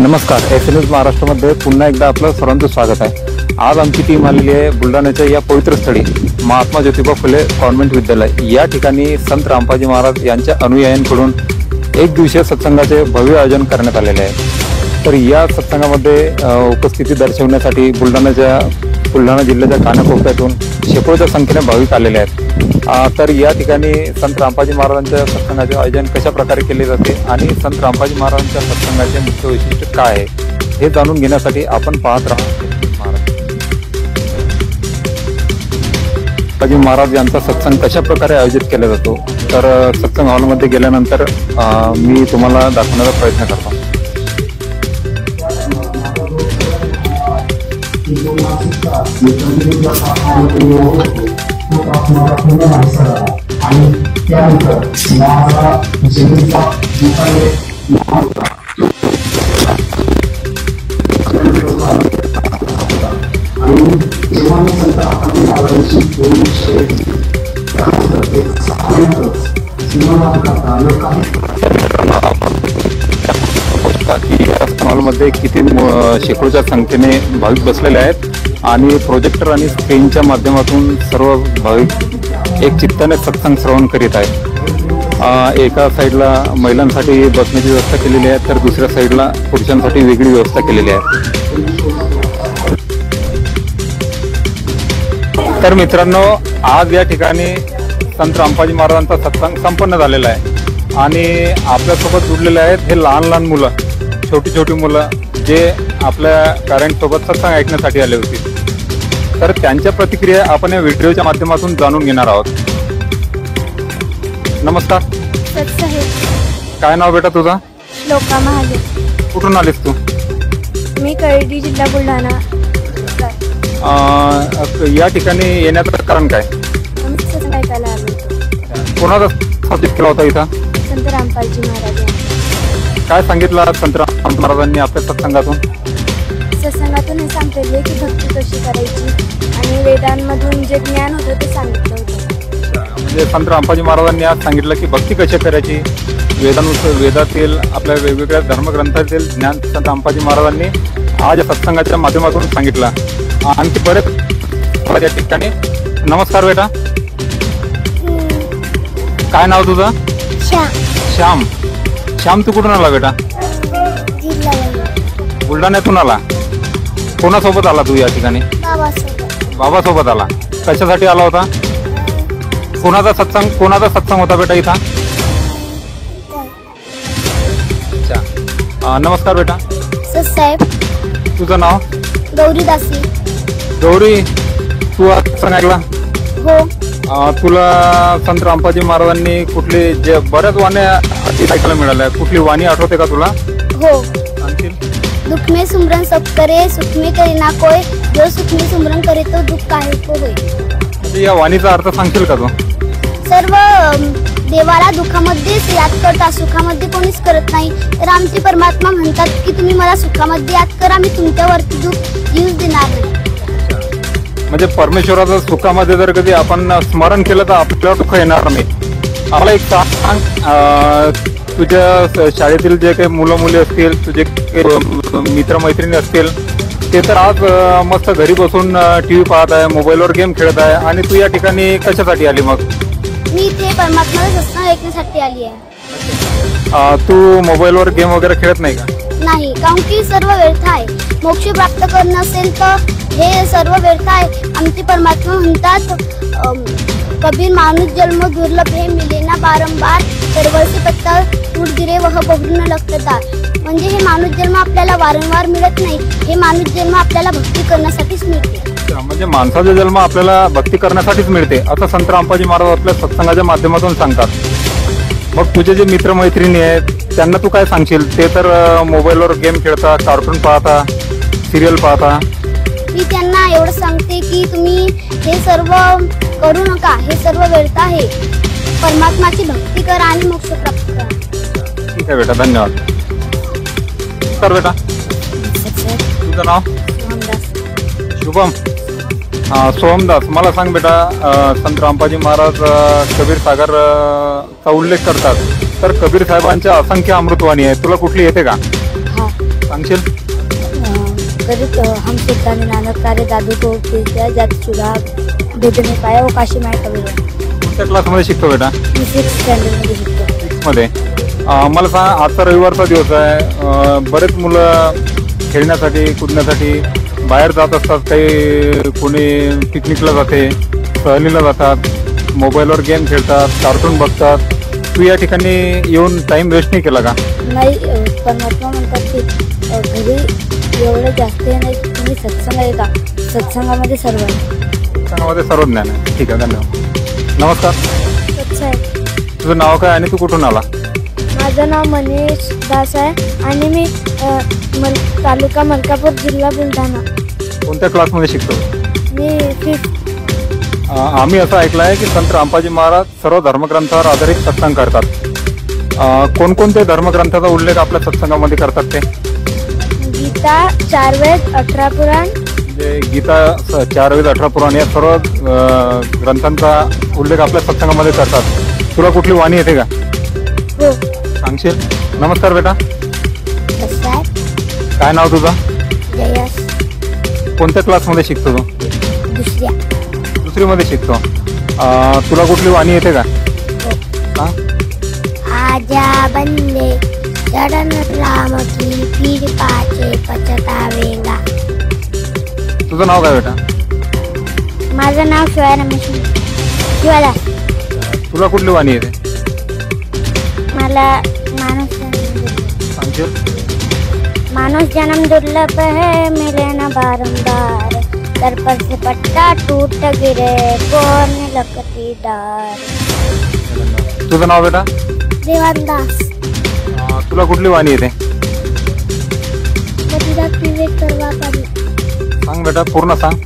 नमस्कार, एसएनएस महाराष्ट्रामध्ये पुन्हा एकदा आपलं सर्वांचं स्वागत आहे। आज आमची टीम आलेली आहे बुलढाण्याच्या या पवित्र स्थळी महात्मा ज्योतिबा फुले कॉन्व्हेंट विद्यालय या ठिकाणी संत रामपाजी महाराज यांच्या अनुयायांकडून एक दिवसीय सत्संगाचे भव्य आयोजन करण्यात आलेले आहे। तर या सत्संगामध्ये उपस्थिती दर्शवण्यासाठी बुलढाणा जिल्ह्याच्या कानाकोपऱ्यातून शेकडोच्या संख्येने भाविक आलेले आहेत। तर या ठिकाणी संत रामपाजी महाराजांच्या सत्संगाचे आयोजन कशा प्रकारे केले जाते आणि संत रामपाजी महाराजांच्या सत्संगाचे मुख्य वैशिष्ट्य काय आहे हे जाणून घेण्यासाठी आपण पाहत राहा। रामपाजी महाराज यांचा सत्संग कशा प्रकारे आयोजित केला जातो तर सत्संग हॉलमध्ये गेल्यानंतर मी तुम्हाला दाखवण्याचा प्रयत्न करतो। आणि त्यानंतर हॉलमध्ये किती शेकडोच्या संख्येने भाविक बसलेले आहेत आणि प्रोजेक्टर आणि स्क्रीनच्या माध्यमातून सर्व भाविक एक चित्ताने सत्संग श्रवण करीत आहेत। एका साईडला महिलांसाठी बसण्याची व्यवस्था केलेली आहे तर दुसऱ्या साईडला पुरुषांसाठी वेगळी व्यवस्था केलेली आहे। तर मित्रांनो, आज या ठिकाणी संत रामपाजी महाराजांचा सत्संग संपन्न झालेला आहे आणि आपल्यासोबत जुडलेले आहेत हे लहान लहान मुलं, छोटी छोटी मुलं जे आपल्या पॅरेंट्ससोबत सत्संग ऐकण्यासाठी आले होते। तर त्यांच्या प्रतिक्रिया आपण या व्हिडिओच्या माध्यमातून जाणून घेणार आहोत। नमस्कार, काय नाव बेटा तुझा? श्लोका महाले। कुठून आलीस तू? मी करडी, जिल्हा बुलढाणा। या ठिकाणी येण्याचं कारण काय? आम्ही सत्संग ऐकायला आलो होतो। कोणाचा सब्जेक्ट केला होता इथं? संत रामपाजी महाराज। काय सांगितलं संत रामपाजी महाराजांनी आपल्या सत्संगातून? सत्संगातून हे सांगितले की भक्ती कशी करायची आणि वेदांमधून जे ज्ञान होतं ते सांगितलं होतं। म्हणजे संत रामपाजी महाराजांनी आज सांगितलं की भक्ती कशी करायची, वेदातील आपल्या वेगवेगळ्या धर्मग्रंथातील ज्ञान संत रामपाजी महाराजांनी आज या सत्संगाच्या माध्यमातून सांगितलं। आणखी बरेच या ठिकाणी। नमस्कार बेटा, काय नाव तुझं? श्याम। श्याम, तू कुठून आला बेटा? बुलढाण्यातून आला। कोणासोबत आला तू या ठिकाणी? बाबासोबत आला। कशासाठी आला होता? कोणाचा सत्संग होता बेटा इथं? अच्छा, नमस्कार बेटा, साहेब। तुझं नाव? गौरी दासी। गौरी, तू आज सत्संग ऐकला? हो। तुला संत रामपाजी महाराजांनी कुठली जे बऱ्याच वाण्या ऐकायला मिळाल्या, कुठली वाणी आठवते का तुला? हो। आणखी? दुख में सुमरन सब करे, सुख में करे ना कोय, जो सुख में सुमरन करे तो दुख काहे को होय। या वाणीचा अर्थ सांगशील का तू? सर्व देवाला दुःखामध्येच याद करता, सुखामध्ये कोणीच करत नाही। तर आमचे परमात्मा म्हणतात की तुम्ही मला सुखामध्ये याद करा, मी तुमच्यावरती दुःख येऊच देणार नाही। म्हणजे परमेश्वराचं सुखामध्ये जर कधी आपण स्मरण केलं तर आपल्याला दुःख येणार नाही। आपला एक सांग, तुझ्या शाळेतील जे काही मुलं मुली असतील, तुझे मित्रमैत्रिणी असतील, ते तर आज मस्त घरी बसून टीव्ही पाहत आहे, मोबाईलवर गेम खेळत आहे आणि तू या ठिकाणी कशासाठी आली? मग मी इथे परमात्माचं सत्संग ऐकण्यासाठी आली आहे। तू मोबाईलवर गेम वगैरे खेळत नाही का? नाही, कारण की सर्व व्यर्थ आहे। मोक्ष प्राप्त करणं असेल तर हे सर्व व्यर्थ आहे। आमचे परमात्मा म्हणतात कबीर माणूस जन्म दुर्लभ है, मिले ना बारंबार, दरवर्षी पत्ता फूट गिरे वह बहुर्ण लगता। म्हणजे हे माणूस जन्म आपल्याला वारंवार मिळत नाही, हे माणूस जन्म आपल्याला भक्ती करण्यासाठीच मिळते। म्हणजे माणसाचा जन्म आपल्याला भक्ती करण्यासाठीच मिळते असं संत रामपाजी महाराज आपल्या सत्संगाच्या माध्यमातून सांगतात। मग तुझे जे मित्रमैत्रिणी आहेत त्यांना तू काय सांगशील? ते तर मोबाईलवर गेम खेळता, कार्टून पाहता, सिरियल पाहता। मी त्यांना एवढं सांगते की तुम्ही हे सर्व करू नका, हे सर्व व्यर्थ आहे। परमात्माची भक्ती करा आणि मोक्ष प्राप्त करा। ठीक आहे बेटा, धन्यवाद। तर बेटा, तुझं नाव? शुभम। सोहमदास, मला सांग बेटा, संत रामपाजी महाराज कबीर सागरचा उल्लेख करतात, तर कबीर साहेबांच्या असंख्य अमृतवाणी आहे, तुला कुठली येते का? सांगशील? करीत हम सुल्तानी नानक तारे दादू को किया जात सुधा भेटणे पाया व काशी माय कविता. कोणत्या क्लासमध्ये शिकतो बेटा? मी 6th स्टँडर्डमध्ये शिकतो. मध्ये मला सांग, आजचा रविवारचा दिवस आहे. बरेच मुलं खेळण्यासाठी कुदण्यासाठी बाहेर जात असतात. काही कोणी पिकनिकला जाते, सहलीला जातात, मोबाईलवर गेम खेळतात, कार्टून बघतात. तू या ठिकाणी येऊन टाइम वेस्ट नाही केला का? नाही, परमात्मा म्हणतात की घरी एवढं जास्त नाही. तुम्ही सत्संग आहे का? सत्संगामध्ये सर्व आहे. सत्संगामध्ये सर्व ज्ञान आहे. ठीक आहे, धन्यवाद. नमस्कार, सत्य आहे. तुझं नाव काय आणि तू कुठून आला? माझं नाव मनीष दास आहे आणि मी तालुका मलकापूर, जिल्हा बुलढाणा. कोणत्या क्लासमध्ये शिकतो? मी 5th. आम्ही असं ऐकलं आहे की संत रामपाजी महाराज सर्व धर्मग्रंथावर आधारित सत्संग करतात. कोणकोणते धर्मग्रंथाचा उल्लेख आपल्या सत्संगामध्ये करतात ते? गीता, 4 वेद, 18 पुराण. म्हणजे गीता, 4 वेद, 18 पुराण या सर्व ग्रंथांचा उल्लेख आपल्या सत्संगामध्ये करतात. तुला कुठली वाणी येते का? हो. सांगशील? नमस्कार बेटा, कसं आहे? काय नाव तुझं? जयस. कोणत्या क्लासमध्ये शिकतो तू? दुसऱ्या. दुसरीमध्ये शिकतो. तुला कुठली वाणी येते का? हा? आजा बंदे चरण राम की पीर पाचे पछतावेगा. तुझं नाव काय बेटा? माझं नाव शिवाय रमेश शिवादास. तुला कुठली वाणी येते? मला मानुष जन्म दुर्लभ है, मिले न बारंबार. दर पर से पट्टा टूट गिरे, कौन लकती डार. तुझं नाव बेटा? देवानदास. तुला कुठली वाणी येते? मदिरा पिवे करवा पारी. सांग बेटा, पूर्ण सांग.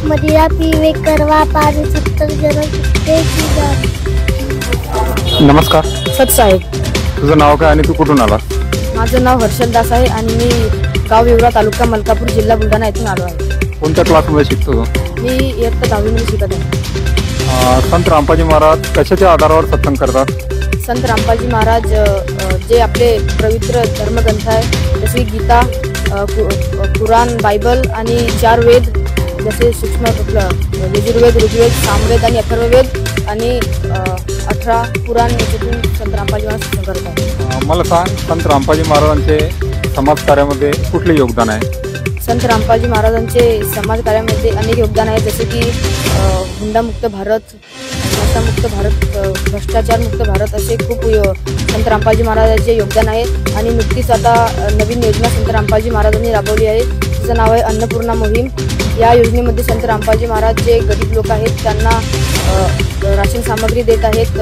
मदिरा पिवे करवा पारी, 70 जण सुट्टे की दारी. नमस्कार, सतसाहेब. तुझं नाव काय आणि तू कुठून आला? माझं नाव हर्षल दास आहे आणि मी गाव विवरा, तालुका मलकापूर, जिल्हा बुलढाणा येथून आलो आहे. कोणत्या क्लासमध्ये शिकतो तू? मी इयत्ता 10वीमध्ये शिकत आहे. संत रामपाजी महाराज कशाच्या आधारावर सत्संग करतात? संत रामपाजी महाराज जे आपले पवित्र धर्मग्रंथ आहे, जसे गीता, कुराण, बायबल आणि 4 वेद, जसे सूक्ष्म यजुर्वेद, ऋग्वेद, सामवेद आणि अथर्ववेद आणि 18 पुराण याच्यातून संत रामपाजी महाराज सत्संग करतात. मला सांग, संत रामपाजी महाराजांचे समाज कार्यामध्ये कुठले योगदान आहे? संत रामपाजी महाराजांचे समाज कार्यामध्ये अनेक योगदान आहे, जसे की हुंडामुक्त भारत, नशामुक्त भारत, भ्रष्टाचारमुक्त भारत, असे खूप संत रामपाजी महाराजांचे योगदान आहे. आणि नुकतीच आता नवीन योजना संत रामपाजी महाराजांनी राबवली आहे, तिचं नाव आहे अन्नपूर्णा मोहीम. या योजनेमध्ये संत रामपाजी महाराज जे गरीब लोक आहेत त्यांना राशन सामग्री देत आहेत.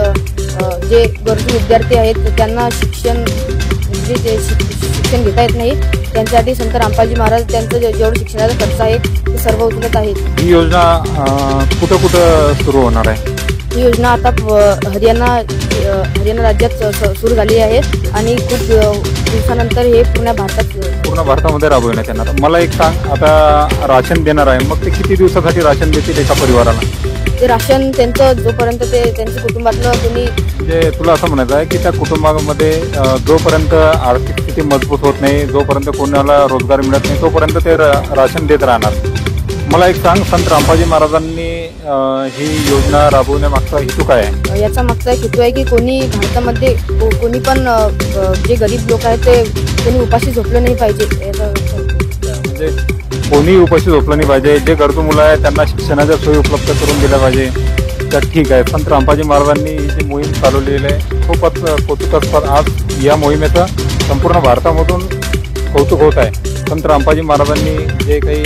जे गरजू विद्यार्थी आहेत त्यांना शिक्षण घेता येत नाही, त्यांच्यासाठी संत रामपाजी महाराज त्यांचं जेवढं शिक्षणाचा खर्च आहे ते सर्व उचलत आहेत. ही योजना कुठं कुठं सुरू होणार आहे? ही योजना आता हरियाणा राज्यात सुरू झाली आहे आणि खूप दिवसानंतर हे पूर्ण भारतामध्ये राबवण्यात येणार. मला एक सांग, आता राशन देणार आहे, मग ते किती दिवसासाठी राशन देतील एका परिवाराला? ते राशन त्यांचं जोपर्यंत ते त्यांच्या कुटुंबातलं कोणी, म्हणजे तुला असं म्हणायचं आहे की त्या कुटुंबामध्ये जोपर्यंत आर्थिक स्थिती मजबूत होत नाही, जोपर्यंत कोणाला रोजगार मिळत नाही, तोपर्यंत ते राशन देत राहणार. मला एक सांग, संत रामपाजी महाराजांनी ही योजना राबवण्यामागचा हेतू काय आहे? याचा मागचा एक हेतू आहे की कोणी भारतामध्ये कोणी पण जे गरीब लोक आहेत ते कोणी उपाशी झोपलं नाही पाहिजे. म्हणजे कोणी उपाशी झोपलं नाही पाहिजे. जे गरजू मुलं आहेत त्यांना शिक्षणाच्या सोयी उपलब्ध करून दिल्या पाहिजे. तर ठीक आहे, संत रामपाजी महाराजांनी ही जी मोहीम चालवलेली आहे खूपच कौतुकास्पद. आज या मोहिमेचं संपूर्ण भारतामधून कौतुक होत आहे. संत रामपाजी महाराजांनी जे काही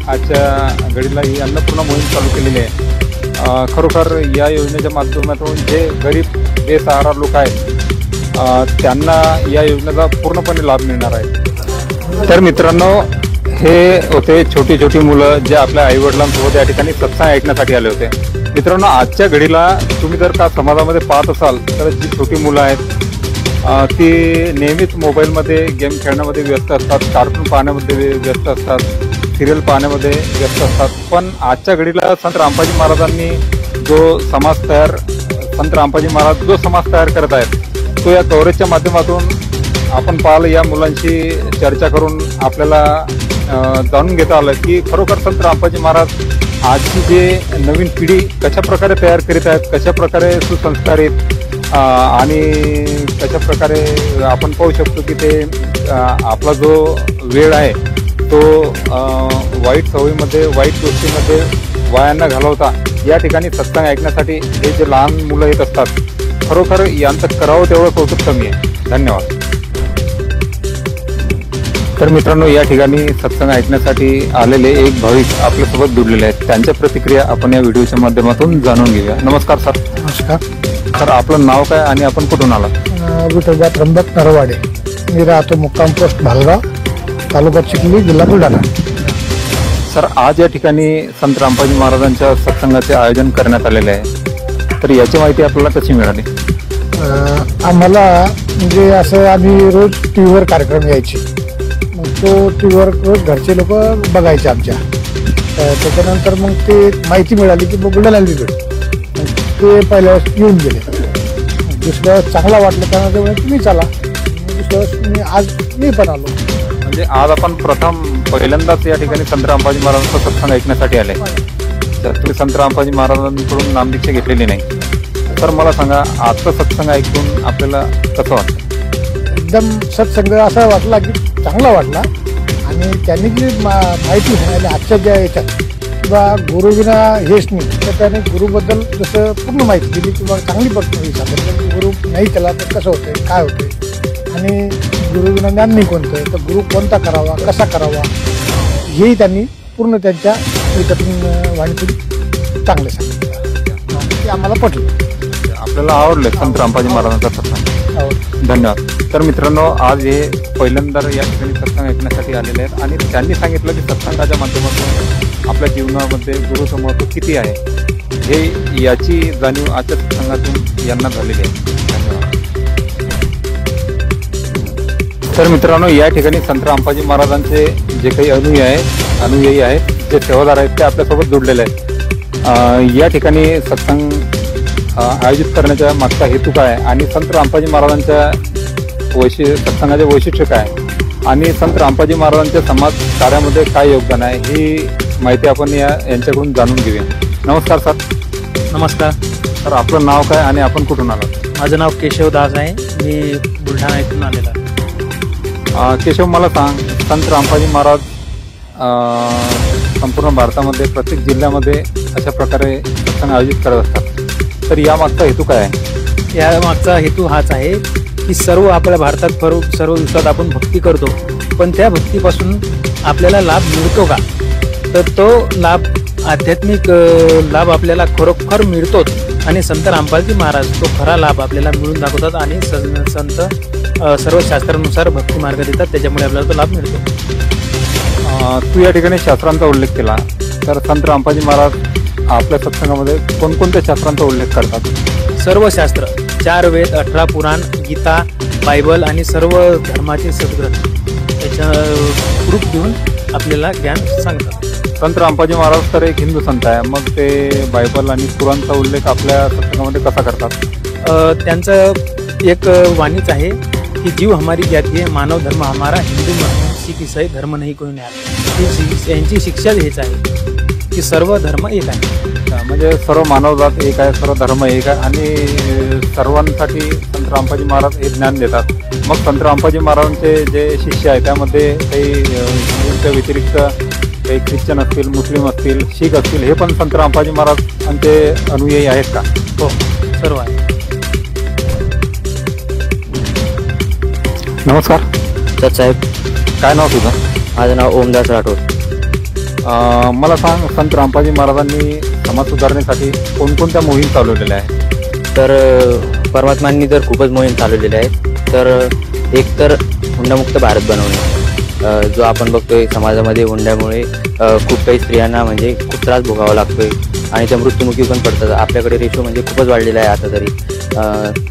आजच्या घडीला ही अन्नपूर्णा मोहीम चालू केलेली आहे, खरोखर या योजनेच्या माध्यमातून जे गरीब बेसहारा लोक आहेत त्यांना या योजनेचा पूर्णपणे लाभ मिळणार आहे. तर मित्रांनो, हे होते छोटी छोटी मुलं जे आपल्या आईवडिलांसोबत या ठिकाणी सत्संग ऐकण्यासाठी आले होते. मित्रांनो, आजच्या घडीला तुम्ही जर का समाजामध्ये पाहत असाल तर जी छोटी मुलं आहेत ती नेहमीच मोबाईलमध्ये गेम खेळण्यामध्ये व्यस्त असतात, कार्टून पाहण्यामध्ये व्यस्त असतात, सिरियल पाहण्यामध्ये व्यस्त असतात. पण आजच्या घडीला संत रामपाजी महाराजांनी संत रामपाजी महाराज जो समाज तयार करत आहेत तो या कव्हरेजच्या माध्यमातून आपण पाहिलं या मुलांशी चर्चा करून आपल्याला जाणून घेता आलं की खरोखर संत रामपाजी महाराज आजची जे नवीन पिढी कशा प्रकारे तयार करीत आहेत, कशा प्रकारे सुसंस्कारित आणि कशा प्रकारे आपण पाहू शकतो की ते आपला जो वेळ आहे तो वाईट सवयीमध्ये, वाईट गोष्टीमध्ये वाया न घालवता या ठिकाणी सत्संग ऐकण्यासाठी हे जे लहान मुलं येत असतात, खरोखर यांचं करावं तेवढं कौतुक कमी आहे. धन्यवाद. तर मित्रांनो, या ठिकाणी सत्संग ऐकण्यासाठी आलेले एक भाविक आपल्यासोबत जुडलेले आहेत. त्यांच्या प्रतिक्रिया आपण या व्हिडिओच्या माध्यमातून जाणून घेऊया. नमस्कार सर. नमस्कार सर, आपलं नाव काय आणि आपण कुठून आला? विठोबा त्र्यंबक नरवाडे. मी राहतो मुक्काम पोस्ट भालगाव, तालुका चिखली, जिल्हा बुलढाणा. सर, आज या ठिकाणी संत रामपाजी महाराजांच्या सत्संगाचे आयोजन करण्यात आलेले आहे, तर याची माहिती आपल्याला कशी मिळाली? आम्हाला म्हणजे असं आम्ही रोज टी व्हीवर कार्यक्रम यायचे, मग तो टी व्हीवर रोज घरचे लोक बघायचे आमच्या. त्याच्यानंतर मग ते माहिती मिळाली की बुलढाण्याला भेट, ते पहिल्या वेळेस येऊन गेले. दुसऱ्या वेळेस चांगला वाटलं त्यांना, त्यामुळे तुम्ही चला. दुसऱ्या वेळेस आज मी पण आलो. म्हणजे आज आपण पहिल्यांदाच या ठिकाणी संत रामपाजी महाराजांचा सत्संग ऐकण्यासाठी आले. तर तुम्ही संत रामपाजी महाराजांकडून नामदीक्षा घेतलेली नाही, तर मला सांगा आजचं सत्संग ऐकून आपल्याला कसं वाटतं? एकदम सत्संग असा वाटला की चांगला वाटला. आणि त्यांनी जी माहिती सांगितली आजच्या ज्या याच्यात किंवा गुरुविना हेच नाही, तर त्याने गुरुबद्दल जसं पूर्ण माहिती दिली किंवा चांगली पद्धती सांगितली की गुरु नाही केला तर कसं होतंय, काय होतंय, आणि गुरुविना ज्ञान नाही कोणतं, तर गुरु कोणता करावा, कसा करावा, हेही त्यांनी पूर्ण त्यांच्या याच्यातून वाणीतून चांगले सांगितलं. ते आम्हाला पटलं, आपल्याला आवडलं संत रामपाजी महाराजांचा सत्संग. धन्यवाद. तर मित्रांनो, आज हे पहिल्यांदा या ठिकाणी सत्संग ऐकण्यासाठी आलेले आहेत आणि त्यांनी सांगितलं की सत्संगाच्या माध्यमातून आपल्या जीवनामध्ये गुरुचं महत्त्व किती आहे, हे याची जाणीव आजच्या सत्संगातून यांना झालेली आहे. धन्यवाद. तर मित्रांनो, या ठिकाणी संत रामपाजी महाराजांचे जे काही अनुयायी आहेत, जे सेवादार आहेत, ते आपल्यासोबत जोडलेले आहेत. या ठिकाणी सत्संग आयोजित करण्याच्या मागचा हेतू काय आहे आणि संत रामपाजी महाराजांच्या सत्संगाचे वैशिष्ट्य काय आणि संत रामपाजी माझ्या समाज कार्यामध्ये काय योगदान आहे, ही माहिती आपण यांच्याकडून जाणून घेऊया. नमस्कार सर. नमस्कार सर, आपलं नाव काय आणि आपण कुठून आलात? माझं नाव केशव दास आहे, मी बुलढाणा इथून आलेला आहे. केशव, मला सांग, संत रामपाजी महाराज संपूर्ण भारतामध्ये प्रत्येक जिल्ह्यामध्ये अशा प्रकारे सत्संग आयोजित करत असतात, तर या मागचा हेतू काय आहे? या मागचा हेतू हाच आहे की सर्व आपल्या भारतात सर्व दिवसात आपण भक्ती करतो, पण त्या भक्तीपासून आपल्याला लाभ मिळतो का, तर तो लाभ आध्यात्मिक लाभ आपल्याला खरोखर मिळतोच. आणि संत रामपाजी महाराज तो खरा लाभ आपल्याला मिळून दाखवतात आणि संत सर्व शास्त्रानुसार भक्ती मार्ग देतात, त्याच्यामुळे आपल्याला तो लाभ मिळतो. तू या ठिकाणी शास्त्रांचा उल्लेख केला, तर संत रामपाजी महाराज आपल्या सत्संगामध्ये कोणकोणत्या शास्त्रांचा उल्लेख करतात? सर्व शास्त्र, 4 वेद, 18 पुराण, गीता, बायबल आणि सर्व धर्माचे सद्ग्रंथ त्याच्या ग्रुप घेऊन आपल्याला ज्ञान सांगतात. संत रामपाजी महाराज तर एक हिंदू संत आहे, मग ते बायबल आणि पुराणचा उल्लेख आपल्या सत्संगामध्ये कसा करतात? त्यांचं एक वाणीच आहे की जीव हमारी जाती है, मानव धर्म हमारा, हिंदू मुस्लिम सिख ईसाई धर्म नाही कोणी न्याय. यांची शिक्षा हेच आहे की सर्व धर्म एक आहे. म्हणजे सर्व मानवजात एक आहे, सर्व धर्म एक आहे आणि सर्वांसाठी संत रामपाजी महाराज हे ज्ञान देतात. मग संत रामपाजी महाराजांचे जे शिष्य आहे त्यामध्ये काही हिंदूंच्या व्यतिरिक्त काही ख्रिश्चन असतील, मुस्लिम असतील, शीख असतील, हे पण संत रामपाजी महाराजांचे अनुयायी आहेत का? हो, सर्व आहे. नमस्कार साहेब. काय नाव तुझं? माझं नाव ओमदास राठोड. मला सांग, संत रामपाजी महाराजांनी समाज सुधारणेसाठी कोणकोणत्या मोहीम चालवलेल्या आहेत? तर परमात्मांनी तर खूपच मोहीम चालवलेल्या आहेत. तर एक तर हुंडामुक्त भारत बनवणे, जो आपण बघतोय समाजामध्ये हुंड्यामुळे खूप काही स्त्रियांना म्हणजे खूप त्रास भोगावा लागतोय आणि त्या मृत्युमुखी पण पडतात. आपल्याकडे रेशो म्हणजे खूपच वाढलेला आहे आता तरी.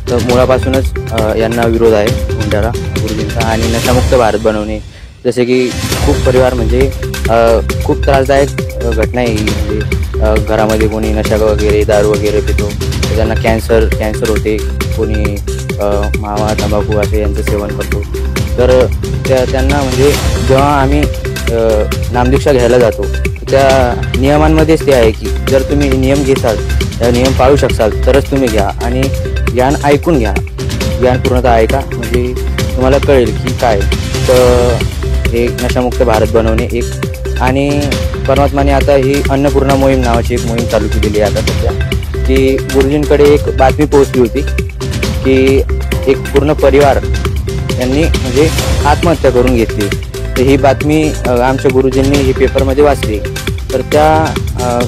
तर मुळापासूनच यांना विरोध आहे हुंड्याला गुरुजींचा. आणि नशामुक्त भारत बनवणे, जसे की खूप परिवार म्हणजे खूप त्रासदायक घटना आहे. म्हणजे घरामध्ये कोणी नशा वगैरे दारू वगैरे पितो तर त्यांना कॅन्सर होते, कोणी मावा तंबाखू असे यांचं सेवन करतो. तर त्यांना म्हणजे जेव्हा आम्ही नामदीक्षा घ्यायला जातो त्या नियमांमध्येच ते आहे की जर तुम्ही नियम घेसाल, नियम पाळू शकाल तरच तुम्ही घ्या आणि ज्ञान ऐकून घ्या. ज्ञान पूर्णतः ऐका म्हणजे तुम्हाला कळेल की काय. तर हे नशामुक्त भारत बनवणे एक, आणि परमात्माने आता ही अन्नपूर्णा मोहीम नावाची एक मोहीम चालू केलेली आहे आता सध्या, की गुरुजींकडे एक बातमी पोहोचली होती की एक पूर्ण परिवार यांनी म्हणजे आत्महत्या करून घेतली. तर ही बातमी आमच्या गुरुजींनी ही पेपरमध्ये वाचली. तर त्या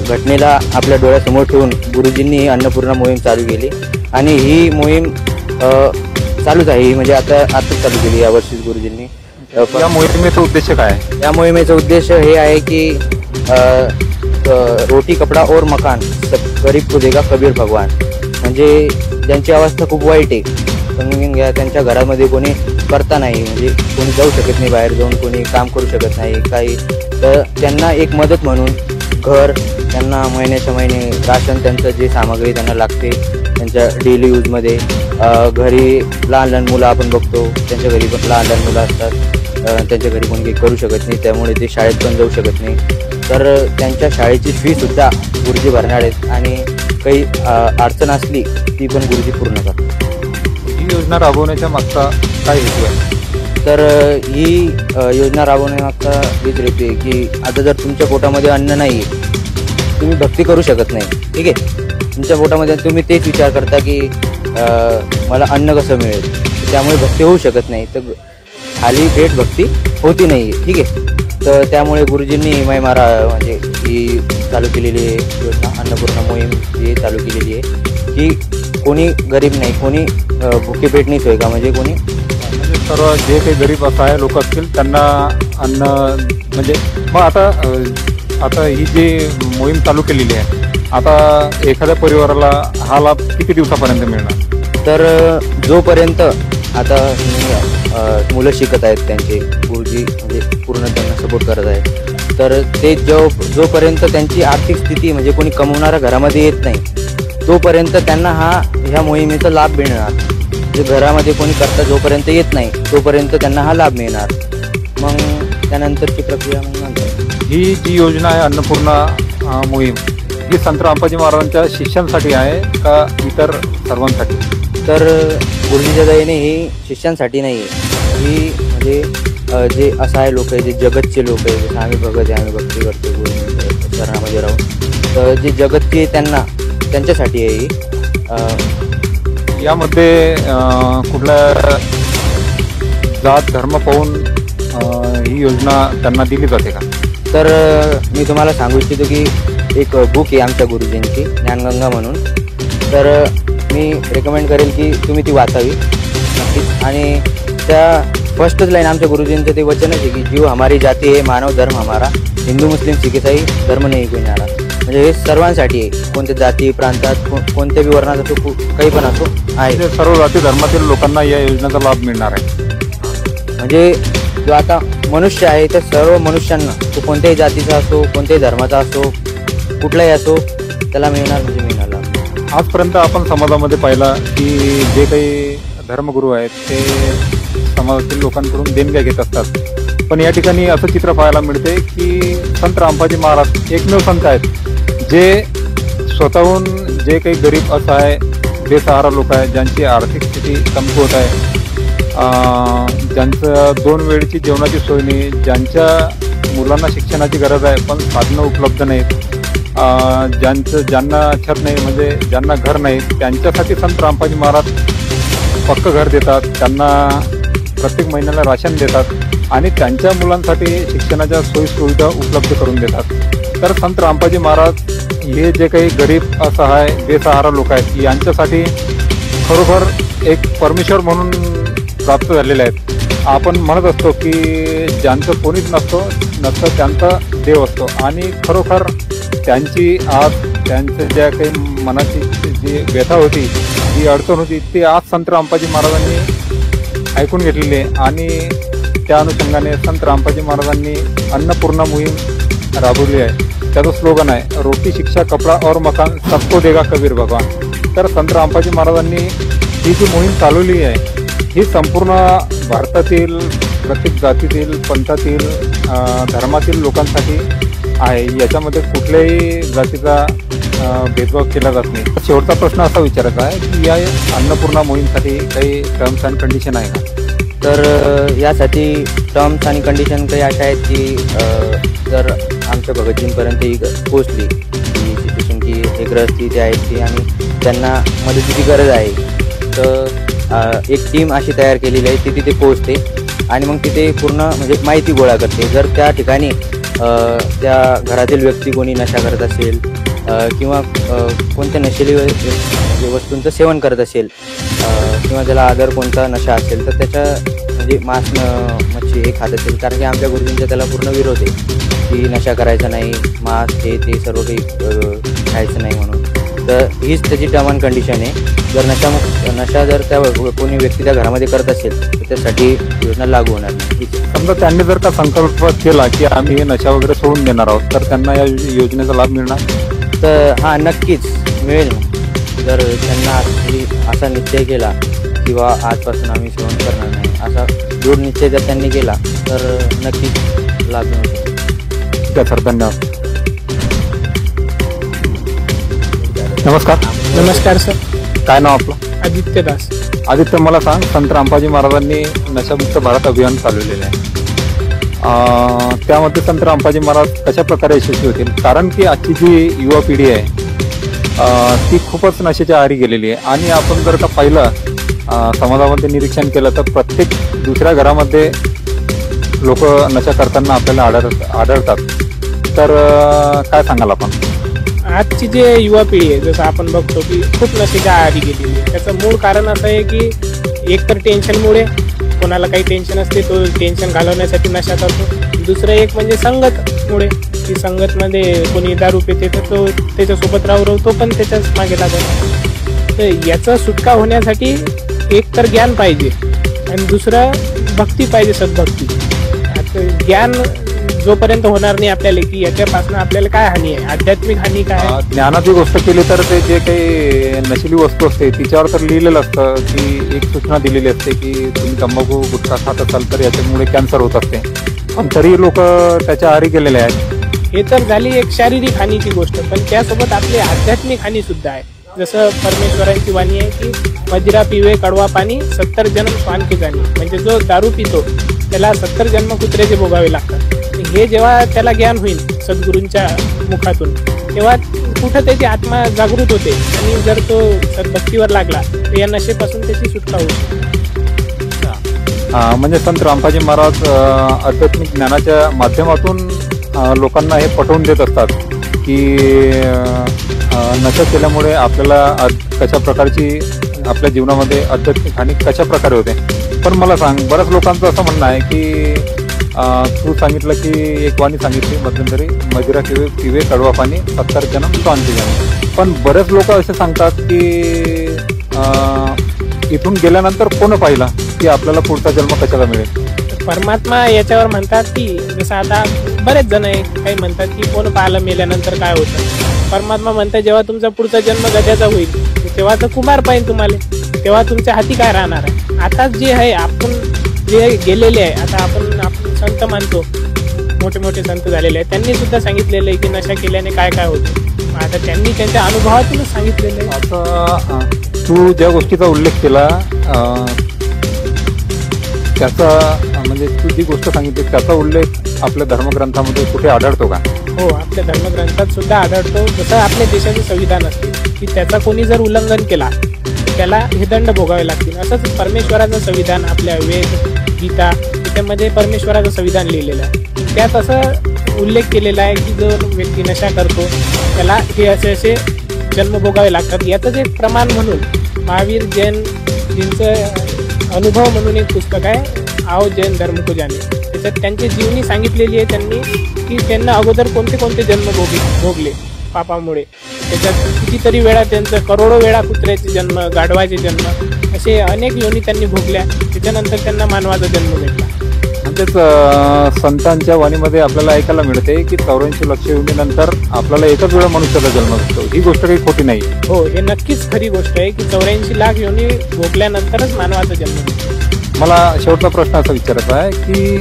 घटनेला आपल्या डोळ्यासमोर ठेवून गुरुजींनी ही अन्नपूर्णा मोहीम चालू केली आणि ही मोहीम चालूच आहे. ही म्हणजे आताच चालू केली यावर्षीच गुरुजींनी. या मोहिमेचा उद्देश काय आहे? या मोहिमेचा उद्देश हे आहे की रोटी कपडा और मकान गरीब को देगा कबीर भगवान. म्हणजे ज्यांची अवस्था खूप वाईट आहे, समजून घ्या, त्यांच्या घरामध्ये कोणी करता नाही, म्हणजे कोणी जाऊ शकत नाही, बाहेर जाऊन कोणी काम करू शकत नाही काही, तर त्यांना एक मदत म्हणून घर, त्यांना महिन्याच्या महिने राशन, त्यांचं जे सामग्री त्यांना लागते त्यांच्या डेली यूजमध्ये, घरी लहान लहान मुलं आपण बघतो, त्यांच्या घरी पण लहान लहान मुलं असतात, त्यांच्या घरी कोणी काही करू शकत नाही, त्यामुळे ते शाळेत पण जाऊ शकत नाही. तर त्यांच्या शाळेची फीसुद्धा गुरुजी भरणार आहेत आणि काही अडचण असली ती पण गुरुजी पूर्ण करतात. ही योजना राबवण्याच्या मागचा काय हेतू आहे? तर ही योजना राबवण्यामागचा हेच हेतू आहे की आता जर तुमच्या पोटामध्ये अन्न नाही आहे, तुम्ही भक्ती करू शकत नाही, ठीक आहे. तुमच्या पोटामध्ये तुम्ही तेच विचार करता की मला अन्न कसं मिळेल, त्यामुळे भक्ती होऊ शकत नाही, तर खाली भेट भक्ती होती नाही, ठीक आहे. तर त्यामुळे गुरुजींनी मारा म्हणजे ही चालू केलेली आहे योजना, अन्नपूर्णा मोहीम ही चालू केलेली आहे की कोणी गरीब नाही, कोणी भुके पेट नाही सोय का, म्हणजे कोणी म्हणजे सर्व जे काही गरीब असहाय लोक असतील त्यांना अन्न म्हणजे मग आता ही जी मोहीम चालू केलेली आहे, आता एखाद्या परिवाराला हा लाभ किती दिवसापर्यंत मिळणार? तर जोपर्यंत आता मुलं शिकत आहेत त्यांचे गुरुजी म्हणजे पूर्ण त्यांना सपोर्ट करत आहेत, तर ते जोपर्यंत त्यांची आर्थिक स्थिती म्हणजे कोणी कमवणाऱ्या घरामध्ये येत नाही तोपर्यंत त्यांना ह्या मोहिमेचा लाभ मिळणार. जे घरामध्ये कोणी करता जोपर्यंत येत नाही तोपर्यंत त्यांना हा लाभ मिळणार. मग त्यानंतरची प्रक्रिया मग नंतर. ही जी योजना आहे अन्नपूर्णा मोहीम ही संत रामपाजी महाराजांच्या शिष्यांसाठी आहे का इतर सर्वांसाठी? तर गुरुजीच्या दयेने ही शिष्यांसाठी नाही आहे, ही म्हणजे जे असहाय लोक आहे, जे जगतचे लोक आहे, जसं आम्ही भगत आहे, आम्ही भक्ती करतो गुरुजींच्या शरणामध्ये राहून, तर जे जगतचे त्यांच्यासाठी आहे ही. यामध्ये कुठल्या जात धर्म पाहून ही योजना त्यांना दिली जाते का? तर मी तुम्हाला सांगू इच्छितो की एक बुक आहे आमच्या गुरुजींची ज्ञानगंगा म्हणून, तर मी रेकमेंड करेल की तुम्ही ती वाचावी नक्कीच. आणि त्या फर्स्टच लाईन आमच्या गुरुजींचं ते वचनच आहे की जीव हमारी जाती है, मानव धर्म हमारा, हिंदू मुस्लिम सिख ईसाई धर्म नाही कोणी नारा. म्हणजे हे सर्वांसाठी आहे, कोणत्या जाती प्रांतात कोणत्या बी वर्णात असो, काही पण असो आहे. सर्व जाती धर्मातील लोकांना या योजनेचा लाभ मिळणार आहे. म्हणजे जो आता मनुष्य आहे त्या सर्व मनुष्यांना, तो कोणत्याही जातीचा असो, कोणत्याही धर्माचा असो, कुठलाही असो, त्याला मिळणार म्हणजे मिळणार. आजपर्यंत आपण समाजामध्ये पाहिला की जे काही धर्मगुरू आहेत ते समाजातील लोकांकडून देणग्या घेत असतात, पण या ठिकाणी असं चित्र पाहायला मिळते की संत रामपाजी महाराज एकमेव संत आहेत जे स्वतःहून जे काही गरीब असहाय बेसहारा लोक आहेत, ज्यांची आर्थिक स्थिती कमकुवत आहे, ज्यांचं 2 वेळची जेवणाची सोय नाही, ज्यांच्या मुलांना शिक्षणाची गरज आहे पण साधनं उपलब्ध नाहीत, ज्यांना छत नाही म्हणजे ज्यांना घर नाही, त्यांच्यासाठी संत रामपाजी महाराज पक्क घर देतात, त्यांना प्रत्येक महिन्याला राशन देतात आणि त्यांच्या मुलांसाठी शिक्षणाच्या सोयीसुविधा उपलब्ध करून देतात. तर संत रामपाजी महाराज हे जे काही गरीब असहाय बेसहारा लोक आहेत यांच्यासाठी खरोखर एक परमेश्वर म्हणून प्राप्त झालेले आहेत. आपण म्हणत असतो की ज्यांचं कोणीच नसतं त्यांचा देव असतो, आणि खरोखर त्यांची आज त्यांच्या ज्या काही मनाची जी व्यथा होती, जी अडचण होती, ती आज संत रामपाजी महाराजांनी ऐकून घेतलेली आहे. आणि त्या अनुषंगाने संत रामपाजी महाराजांनी अन्नपूर्णा मोहीम राबवली आहे. त्याचं स्लोगन आहे रोटी शिक्षा कपडा और मकान सबको देगा कबीर भगवान. तर संत रामपाजी महाराजांनी ही जी मोहीम चालवली आहे ही संपूर्ण भारतातील प्रत्येक जातीतील, पंथातील, धर्मातील लोकांसाठी आहे. याच्यामध्ये कुठल्याही जातीचा भेदभाव केला जात नाही. शेवटचा प्रश्न असा विचारायचा आहे की या अन्नपूर्णा मोहीमसाठी काही टर्म्स अँड कंडिशन आहे का? तर यासाठी टर्म्स आणि कंडिशन काही अशा आहेत की जर आमच्या भगतजींपर्यंत ही पोचली की सिच्युएशन की हे ग्रस्ती जे आहेत ती आणि त्यांना मदतीची गरज आहे, तर एक टीम अशी तयार केलेली आहे ती तिथे पोचते आणि मग तिथे पूर्ण म्हणजे माहिती गोळा करते. जर त्या ठिकाणी त्या घरातील व्यक्ती कोणी नशा करत असेल किंवा कोणत्या नशेली वस्तूंचं सेवन करत असेल किंवा त्याला अदर कोणता नशा असेल तर त्याच्या म्हणजे मांस मच्छी हे खात असेल, कारण की आमच्या गुरुजींचा त्याला पूर्ण विरोध आहे की नशा करायचा नाही, मांस हे ते सर्व काही खायचं नाही म्हणून. तर हीच त्याची टर्म अँड कंडिशन आहे. जर नशा जर त्या कोणी व्यक्ती त्या घरामध्ये करत असेल तर त्यासाठी योजना लागू होणार नाही. समजा त्यांनी जर का संकल्प केला की आम्ही हे नशा वगैरे सोडून देणार आहोत तर त्यांना या योजनेचा लाभ मिळणार? तर हां, नक्कीच मिळेल ना. जर त्यांना असा निश्चय केला किंवा आजपासून आम्ही सेवन करणार नाही असा दृढ निश्चय जर त्यांनी केला तर नक्कीच लाभ मिळू शकतो. ठीक आहे सर, धन्यवाद. नमस्कार. नमस्कार सर. काय नाव आपलं? आदित्य दास. आदित्य, मला सांग, संत रामपाजी महाराजांनी नशामुक्त भारत अभियान चालवलेले आहे. त्यामध्ये संत रामपाजी महाराज कशा प्रकारे यशस्वी होतील? कारण की आजची जी युवा पिढी आहे ती खूपच नशेच्या आहारी गेलेली आहे आणि आपण जर का पाहिलं समाजामध्ये निरीक्षण केलं तर प्रत्येक दुसऱ्या घरामध्ये लोक नशा करताना आपल्याला आढळतात. तर काय सांगाल आपण? आजची जे युवा पिढी आहे जसं आपण बघतो की खूप नशेच्या आहारी गेलेली आहे. त्याचं मूळ कारण असं आहे की एक तर टेन्शनमुळे, कोणाला काही टेन्शन असते तो टेन्शन घालवण्यासाठी नशा करतो. दुसरं एक म्हणजे संगतमुळे, की संगतमध्ये कोणी दारू पिते तर तो त्याच्यासोबत राहू तो पण त्याच्याच मागे लागतो. तर याचा सुटका होण्यासाठी एक तर ज्ञान पाहिजे आणि दुसरं भक्ती पाहिजे, सद्भक्ती. आता ज्ञान जोपर्यंत होणार नाही आपल्याला की याच्यापासून आपल्याला काय हानी आहे, आध्यात्मिक हानी काय आहे. ज्ञानाची गोष्ट केली तर ते जे काही नशिली वस्तू असते तिच्यावर तर लिहिलेलं असतं की एक सूचना दिलेली असते की तुम्ही तंबाखू गुटखा खात असाल तर याच्यामुळे कॅन्सर होत असते, पण तरी लोक त्याच्या आहारी गेलेले आहेत. हे तर झाली एक शारीरिक हानीची गोष्ट, पण त्यासोबत आपली आध्यात्मिक हानी सुद्धा आहे. जसं परमेश्वरांची वाणी आहे की मदिरा पिवे कडवा पाणी 70 जन्म श्वान के जाणी. म्हणजे जो दारू पितो त्याला 70 जन्म कुत्र्याचे भोगावे लागतात. हे जेव्हा त्याला ज्ञान होईल सद्गुरूंच्या मुखातून तेव्हा कुठं त्याची आत्मा जागृत होते आणि जर तो सद्भक्तीवर लागला तर या नशेपासून त्याची सुटका होईल. म्हणजे संत रामपाजी महाराज आध्यात्मिक ज्ञानाच्या माध्यमातून लोकांना हे पटवून देत असतात की नशा केल्यामुळे आपल्याला कशा प्रकारची आपल्या जीवनामध्ये आध्यात्मिक हानी कशा प्रकारे होते. पण मला सांग, बऱ्याच लोकांचं असं म्हणणं आहे की तू सांगितलं की एक वाणी सांगितली मध्यंतरी, मदिरा पिवे कडवा पाणी 70 जन्म श्वान के जाणी. पण बरेच लोक असे सांगतात की इथून गेल्यानंतर कोण पाहिला की आपल्याला पुढचा जन्म कशाला मिळेल? परमात्मा याच्यावर म्हणतात की जसं आता बरेच जण आहे काही म्हणतात की कोण पाहिलं मेल्यानंतर काय होतं. परमात्मा म्हणतात जेव्हा तुमचा पुढचा जन्म गध्याचा होईल तेव्हा तर कुमार पाहिजे तुम्हाला, तेव्हा तुमच्या हाती काय राहणार आहे. आता जे आहे आपण जे गेलेले आहे, आता आपण संत मानतो, मोठे मोठे संत झालेले आहेत, त्यांनी सुद्धा सांगितलेलं आहे की नशा केल्याने काय काय होतं. आता त्यांनी त्यांच्या अनुभवातूनच सांगितलेलं आहे. आता तू ज्या गोष्टीचा उल्लेख केला त्याचा म्हणजे तू जी गोष्ट सांगितली त्याचा उल्लेख आपल्या धर्मग्रंथामध्ये कुठे आढळतो का? हो, आपल्या धर्मग्रंथात सुद्धा आढळतो. जसं आपल्या देशाचे संविधान असते की त्याचा कोणी जर उल्लंघन केला त्याला हे दंड भोगावे लागतील. असंच परमेश्वराचं संविधान, आपल्या वेद गीता त्याच्यामध्ये परमेश्वराचं संविधान लिहिलेलं आहे. त्यात असं उल्लेख केलेला आहे की जो व्यक्ती नशा करतो त्याला हे असे जन्म भोगावे लागतात. याचंच एक प्रमाण म्हणून महावीर जैनजींचं अनुभव म्हणून एक पुस्तक आहे, आओ जैन धर्म को जाने. त्याच्यात त्यांची जीवनी सांगितलेली आहे त्यांनी की त्यांना अगोदर कोणते कोणते जन्म भोगले पापामुळे. त्याच्यात कितीतरी वेळा त्यांचं करोडो वेळा कुत्र्याचे जन्म, गाढवाचे जन्म, असे अनेक योनी त्यांनी भोगल्या. त्याच्यानंतर त्यांना मानवाचा जन्म भेटला. म्हणजेच संतांच्या वाणीमध्ये आपल्याला ऐकायला मिळते की 84 लक्ष योनीनंतर आपल्याला एकच वेळा मनुष्याचा जन्म भेटतो. ही गोष्ट काही खोटी नाही. हो, हे नक्कीच खरी गोष्ट आहे की 84 लाख योनी भोगल्यानंतरच मानवाचा जन्म भेटतो. मला शेवटचा प्रश्न असा विचारायचा आहे की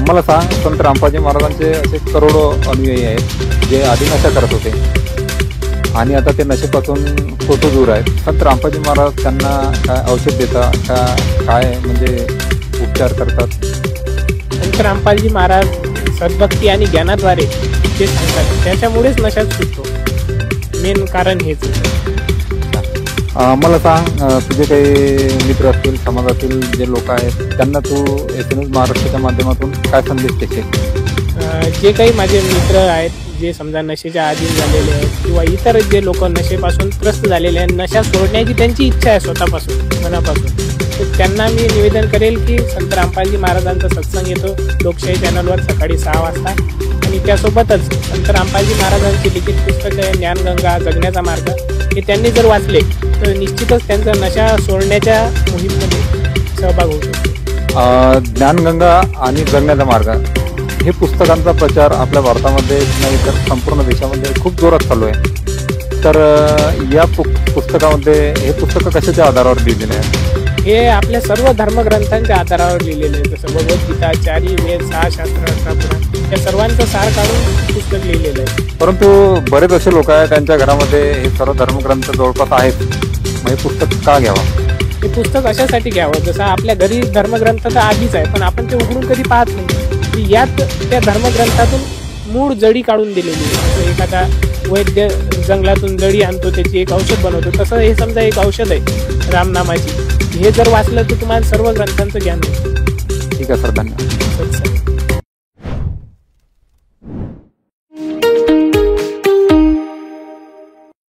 मला सांग, संत रामपाजी महाराजांचे असे करोडो अनुयायी आहेत जे आधी नशा करत होते आणि आता ते नशेपासून कोसो दूर आहेत. संत रामपाजी महाराज त्यांना काय औषध देतात का, काय म्हणजे उपचार करतात? संत रामपालजी महाराज सद्भक्ती आणि ज्ञानाद्वारे जे सांगतात त्याच्यामुळेच नशाच सुटतो. मेन कारण हेच होतं. मला सांग, तुझे काही मित्र असतील, समाजातील जे लोक आहेत, त्यांना तू SMS महाराष्ट्राच्या माध्यमातून काय संदेश देशील? जे काही माझे मित्र आहेत जे समजा नशेच्या अधीन झालेले आहेत किंवा इतर जे लोक नशेपासून त्रस्त झालेले आहेत, नशा सोडण्याची त्यांची इच्छा आहे स्वतःपासून मनापासून, तर त्यांना मी निवेदन करेल की संत रामपालजी महाराजांचा सत्संग येतो लोकशाही चॅनलवर सकाळी 6 वाजता. आणि त्यासोबतच संत रामपालजी महाराजांची लिखित पुस्तक आहे ज्ञानगंगा, जगण्याचा मार्ग, हे त्यांनी जर वाचले तर निश्चितच त्यांचा नशा सोडण्याच्या मोहीममध्ये सहभाग होऊ शकतो. ज्ञानगंगा आणि जगण्याचा मार्ग हे पुस्तकांचा प्रचार आपल्या भारतामध्ये नाही तर संपूर्ण देशामध्ये खूप जोरात चालू आहे. तर या पुस्तकामध्ये हे पुस्तकं कशाच्या आधारावर लिहिलेले आहेत? हे आपल्या सर्व धर्मग्रंथांच्या आधारावर लिहिलेले आहे. जसं भगवद्गीता, 4 वेद, 6 शास्त्र, 18 पुराण, या सर्वांचं सार काढून पुस्तक लिहिलेलं आहे. परंतु बरेच असे लोक आहेत त्यांच्या घरामध्ये हे सर्व धर्मग्रंथ जवळपास आहेत, मग हे पुस्तक का घ्यावं? हे पुस्तक अशासाठी घ्यावं, जसं आपल्या घरी धर्मग्रंथ तर आधीच आहे पण आपण ते उघडून कधी पाहत नाही, की यात त्या धर्मग्रंथातून मूळ जडी काढून दिलेली आहे. जसं एखादा वैद्य जंगलातून जडी आणतो, त्याची एक औषध बनवतो, तसं हे समजा एक औषध आहे रामनामाची. हे जर वाचलं तर तुम्हाला सर्व ग्रंथांचं ज्ञान मिळतं. ठीक आहे सर, धन्यवाद.